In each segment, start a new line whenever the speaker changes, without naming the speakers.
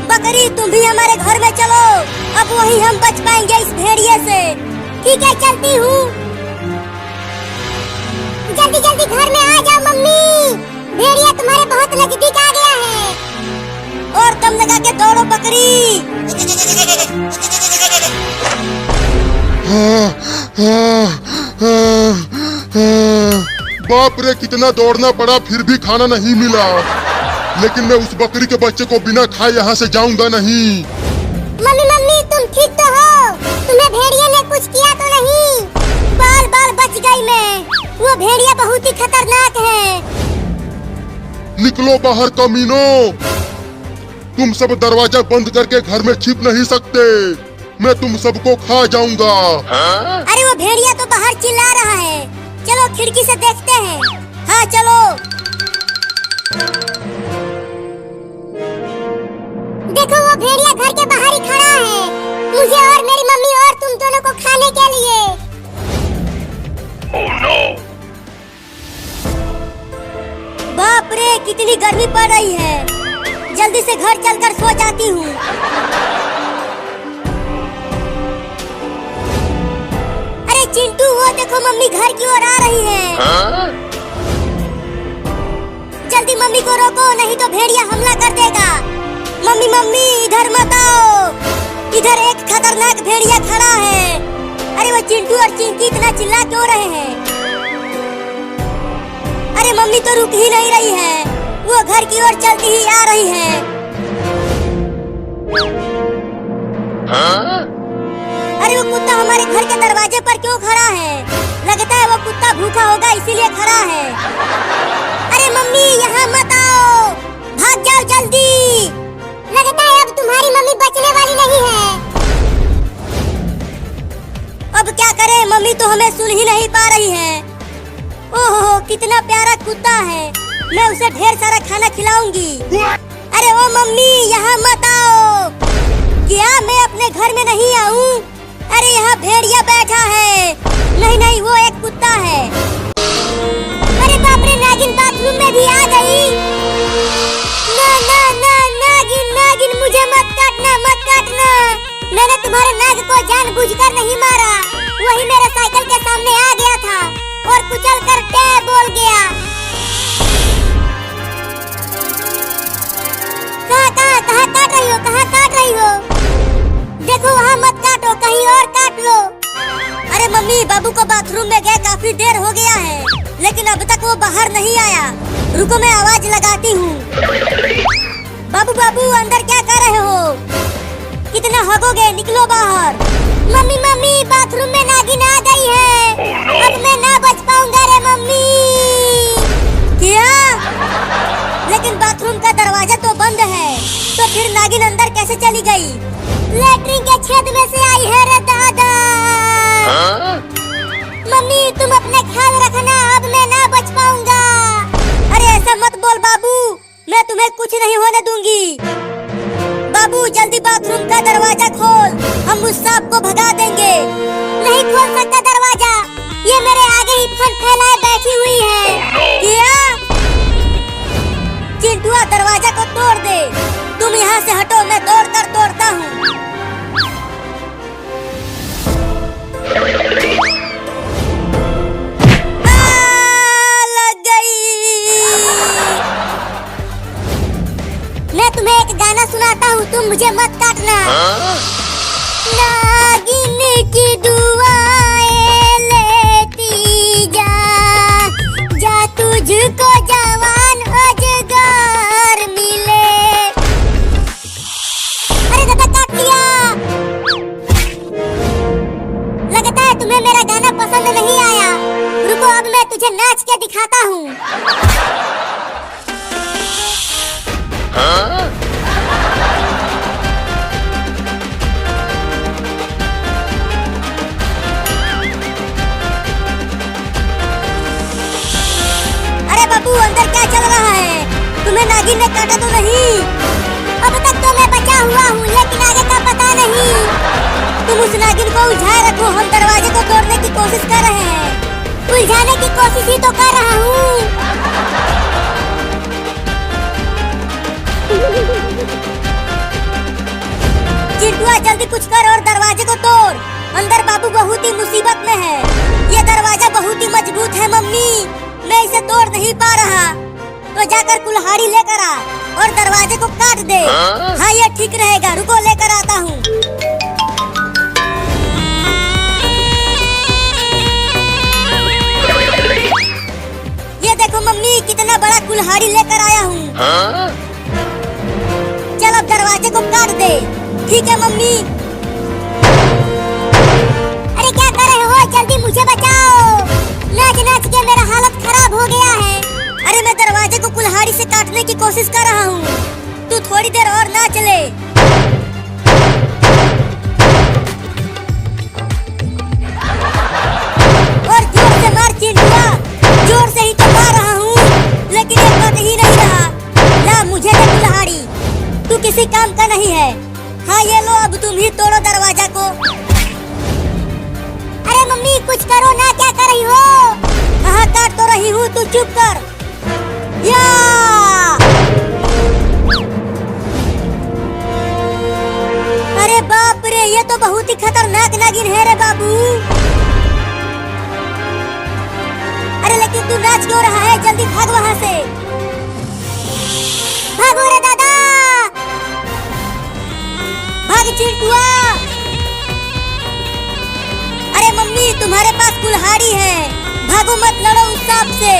बकरी तुम भी हमारे घर में चलो, अब वही हम बच पाएंगे इस भेड़िए से। ठीक है चलती हूँ। जल्दी जल्दी घर में आ जाओ मम्मी, भेड़िया तुम्हारे बहुत नजदीक आ गया है। और दम लगा के दौड़ो बकरी।
बाप रे, कितना दौड़ना पड़ा फिर भी खाना नहीं मिला। लेकिन मैं उस बकरी के बच्चे को बिना खाए यहाँ से जाऊंगा नहीं।
मम्मी मम्मी तुम ठीक तो हो? तुम्हें भेड़िया ने कुछ किया तो नहीं? बाल बाल बच गई मैं। वो भेड़िया बहुत ही खतरनाक है।
निकलो बाहर कमीनों, तुम सब दरवाजा बंद करके घर में छिप नहीं सकते, मैं तुम सबको खा जाऊंगा।
अरे वो भेड़िया तो बाहर चिल्ला रहा है, चलो खिड़की से देखते हैं। हाँ चलो। देखो वो भेड़िया घर के बाहर ही खड़ा है, मुझे और मेरी मम्मी और तुम दोनों को खाने के लिए।
Oh no!
बाप रे कितनी गर्मी पड़ रही है, जल्दी से घर चलकर सो जाती हूँ। अरे चिंटू वो देखो मम्मी घर की ओर आ रही है। जल्दी मम्मी को रोको नहीं तो भेड़िया हमला कर देगा। मम्मी मम्मी इधर मत आओ, इधर एक खतरनाक भेड़िया खड़ा है। अरे वो चिंटू और चिंकी इतना चिल्ला क्यों रहे हैं? अरे मम्मी तो रुक ही नहीं रही है, वो घर की ओर चलती ही आ रही है। अरे वो कुत्ता हमारे घर के दरवाजे पर क्यों खड़ा है? लगता है वो कुत्ता भूखा होगा इसीलिए खड़ा है। अरे मम्मी यहाँ मत आओ, भाग जाओ जल्दी। लगता है अब तुम्हारी मम्मी बचने वाली नहीं है। अब क्या करें, मम्मी तो हमें सुन ही नहीं पा रही है। ओहो कितना प्यारा कुत्ता है, मैं उसे ढेर सारा खाना खिलाऊंगी। अरे ओ मम्मी यहाँ मत आओ। क्या मैं अपने घर में नहीं आऊँ? अरे यहाँ भेड़िया बैठा है। नहीं नहीं वो एक कुत्ता है। अरे बाप रे नागिन बाथरूम में भी आ गई। ना ना ना नागिन नागिन मुझे मत काटना मत काटना। मैंने तुम्हारे नाग को जानबूझकर नहीं मारा, वही मेरे साइकिल के सामने आ गया था और कुचल कर टे बोल गया। कहाँ काट रही हो, कहाँ काट रही हो? देखो वहाँ मत काटो, कहीं और काट लो। अरे मम्मी बाबू को बाथरूम में गए काफी देर हो गया है, लेकिन अब तक वो बाहर नहीं आया। रुको मैं आवाज लगाती हूँ। बाबू बाबू अंदर क्या कर रहे हो? कितना हगोगे, निकलो बाहर। मम्मी मम्मी बाथरूम में नागिन आ गई है।
Oh no!
अब मैं ना बच पाऊंगा रे मम्मी। क्या? लेकिन बाथरूम का दरवाजा तो बंद है, तो फिर नागिन अंदर कैसे चली गई? लैट्रिन के छेद में से आई है रे दादा। मम्मी तुम अपने ख्याल रखना, अब मैं ना बच पाऊंगा। अरे ऐसा मत बोल बाबू, मैं तुम्हें कुछ नहीं होने दूंगी। बाबू जल्दी बाथरूम का दरवाजा खोल, हम उस सांप को भगा देंगे। नहीं खोल सकता दरवाजा, ये मेरे आगे ही फन फैलाए बैठी हुई है। क्या? चिंटुआ दरवाजा को तोड़ दे। तुम यहाँ से हटो, मैं दौड़ कर तोड़ता हूँ। लग गई। मैं तुम्हें एक गाना सुनाता हूँ, तुम मुझे मत काटना। नागिन की दुआएं लेती जा, जा तुझको जवान अजगर मिले। अरे दादा काट लिया। लगता है तुम्हें मेरा गाना पसंद नहीं आया। रुको अब मैं तुझे नाच के दिखाता हूँ। अरे बाबू अंदर क्या चल रहा है? तुम्हें नागिन ने काटा तो नहीं? अब तक तो मैं बचा हुआ हूँ, लेकिन आगे का पता नहीं। तुम उस नागिन को उलझाए रखो, हम दरवाजे को तोड़ने की कोशिश कर रहे हैं। उलझाने की कोशिश ही तो कर रहा हूँ। चिंटुआ जल्दी कुछ कर और दरवाजे को तोड़। अंदर बाबू बहुत ही मुसीबत में है। ये दरवाजा बहुत ही मजबूत है मम्मी, मैं इसे तोड़ नहीं पा रहा। तो जाकर कुल्हाड़ी लेकर आ और दरवाजे को काट दे। हाँ ये ठीक रहेगा, रुको लेकर आता हूँ। ये देखो मम्मी कितना बड़ा कुल्हाड़ी लेकर आया हूँ। चल अब दरवाजे को काट दे। ठीक है मम्मी। अरे क्या कर रहे हो, जल्दी मुझे बचाओ। नाच नाच के मेरा हालत खराब हो गया है। अरे मैं दरवाजे को कुल्हाड़ी से काटने की कोशिश कर रहा हूँ, तू थोड़ी देर और नाच ले। और जोर से मार चिंटुआ, जोर से ही तो मार रहा हूँ, लेकिन ये कट ही नहीं रहा। ला मुझे दे कुल्हाड़ी, तू किसी काम का नहीं है। हाँ ये लो, अब तुम ही तोड़ो दरवाजा को। अरे मम्मी कुछ करो ना, क्या कर रही हो? हाँ काट तो रही हूँ, तू चुप कर। या! अरे बाप रे, ये तो बहुत ही खतरनाक नागिन है रे बाबू। अरे लेकिन तू नाच क्यों रहा है, जल्दी भाग वहाँ से। भागो रे दादा, भाग चिंटुआ। अरे मम्मी तुम्हारे पास कुल्हाड़ी है, भागो मत, लड़ो उस सांप से।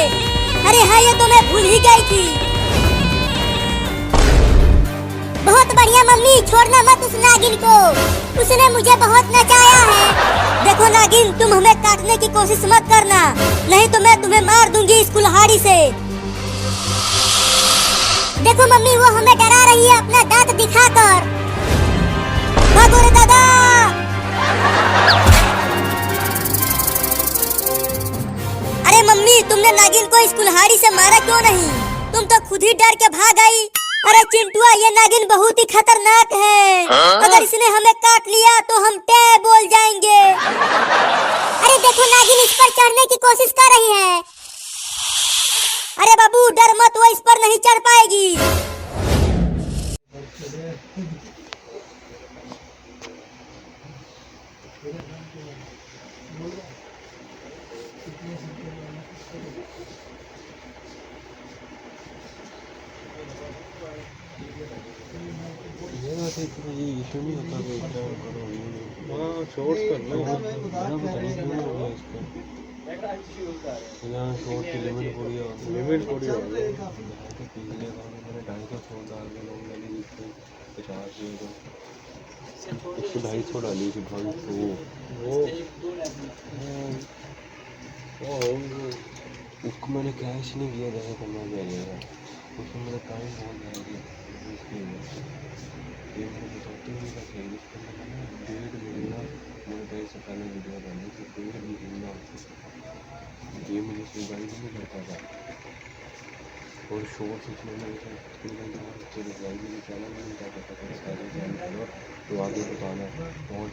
अरे हाँ ये तो मैं भूल ही गई थी। बहुत बढ़िया मम्मी, छोड़ना मत उस नागिन को, उसने मुझे बहुत नचाया है। देखो नागिन, तुम हमें काटने की कोशिश मत करना, नहीं तो मैं तुम्हें मार दूंगी इस कुल्हाड़ी से। देखो मम्मी, वो हमें डरा रही है अपना दांत दिखाकर। भागो रे दादा। अरे मम्मी, तुमने नागिन को इस कुल्हाड़ी से मारा क्यों नहीं? तुम तो खुद ही डर के भाग आई। अरे चिंटुआ, ये नागिन बहुत ही खतरनाक है। अगर इसने हमें काट लिया तो हम टे बोल जाएंगे। अरे देखो नागिन इस पर चढ़ने की कोशिश कर रही है। अरे बाबू डर मत, वो इस पर नहीं चढ़ पाएगी।
ये इशू नहीं होता कि क्या करो।
हाँ शॉर्ट्स करना
यहाँ शॉर्ट की लिमिट पूरी हो
लिमिट पूरी हो गई।
पिछले बार मैंने 250 शॉर्ट डाल के लोग लगे जिससे 50 150 डाली थी 250। उसको मैंने कैश नहीं किया, जैसे करना चाहिए उसमें मेरा टाइम बहुत जाएगा। ये मेरे बताते हुए का सर्विस करने का डेट मिलना, मैंने कहीं से पहले वीडियो डाली थी, डेट भी मिलना ये मुझे से गाइड नहीं करता था। और शॉर्ट्स इसमें मेरे गाइड में चैनल नहीं क्या करता था, सारे चैनल करो तो आगे बताना। और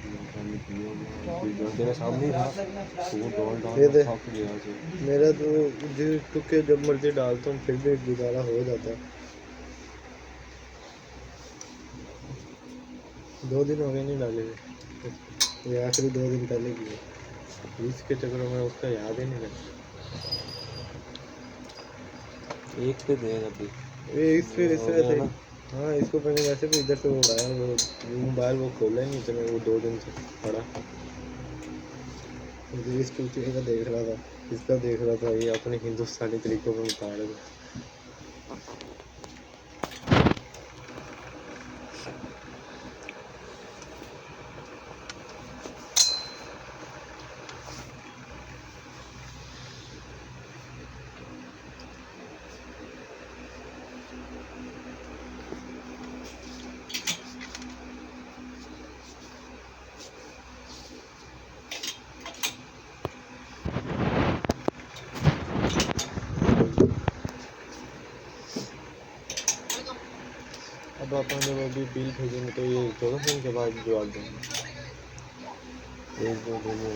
वीडियो तेरे सामने था तो वो डॉल डाल थक गया से
मेरा तो जो तुक्के जब मर्जी डालता हूँ फिर भी गुजारा हो जाता है। 2 दिन हो गए नहीं डाले हुए, ये आखिरी 2 दिन पहले किए। इसके चक्कर में उसका याद ही नहीं रहता।
एक पे दे अभी
ये इस फिर इससे थे। हाँ इसको मैंने वैसे भी इधर से वो उड़ाया, वो मोबाइल वो खोला ही नहीं था, मैं वो 2 दिन से पड़ा। इस चूचे का देख रहा था, इसका देख रहा था, ये अपने हिंदुस्तानी तरीकों में बता रहे थे। अब अपन जब अभी बिल भेजेंगे तो ये 14 दिन के बाद जवाब देंगे। 1-2 दिन में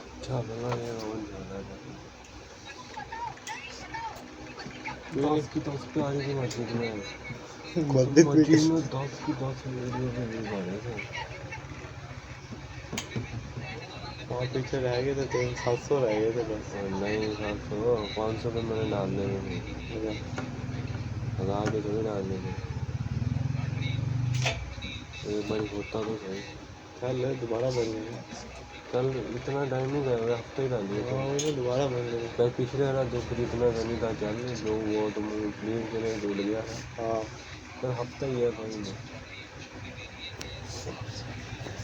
अच्छा लगा ये रोज जाना था। 10 की 10 प्यारी की मस्जिद में
मस्जिद में
मस्जिद में 10 की 10 वीडियो पे व्यू आ रहे थे।
और पीछे रह गए थे 700 रह गए थे बस।
और नहीं 700 500 पे मैंने डालने में थे,
अच्छा
1000 के थोड़ी डालने थे। एक बार होता तो सही।
चल दोबारा बन गए।
कल इतना टाइम नहीं गया, हफ्ते ही डालिए
हाँ
थे।
वही दोबारा बन गए।
कल पिछले वाला जो इतना नहीं था, चल जो वो तुम प्लीज के लिए जुड़ गया था,
हाँ
कल हफ्ता ही है भाई में।